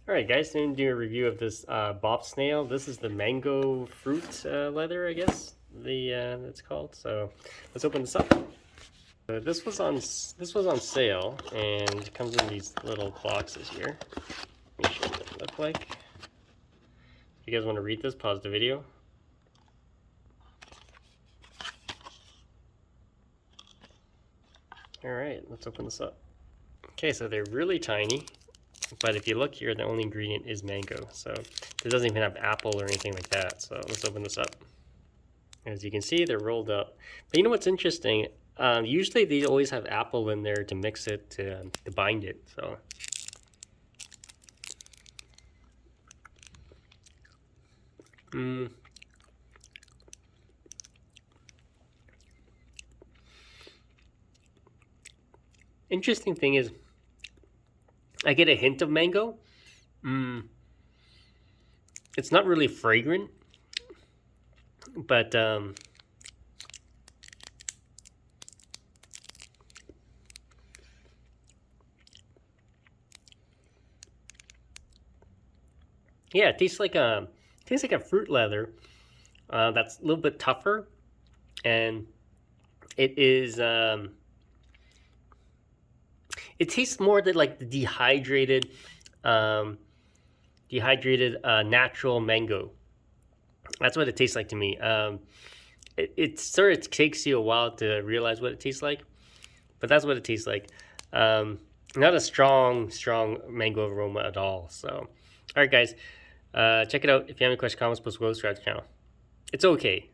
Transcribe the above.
Alright guys, I'm going to do a review of this Bop Snail. This is the mango fruit leather, I guess it's called. So let's open this up. This was on sale, and it comes in these little boxes here. Let me show you what they look like. If you guys want to read this, pause the video. Alright, let's open this up. Okay, so they're really tiny. But if you look here, the only ingredient is mango. So it doesn't even have apple or anything like that. So let's open this up. As you can see, they're rolled up. But you know what's interesting? Usually they always have apple in there to mix it, to bind it. So interesting thing is, I get a hint of mango. It's not really fragrant, but yeah, it tastes like a fruit leather that's a little bit tougher, and it is it tastes more like the dehydrated natural mango. That's what it tastes like to me. It sort of takes you a while to realize what it tastes like, but that's what it tastes like. Not a strong mango aroma at all. So, all right, guys, check it out. If you have any questions, comments, post, subscribe to the channel. It's okay.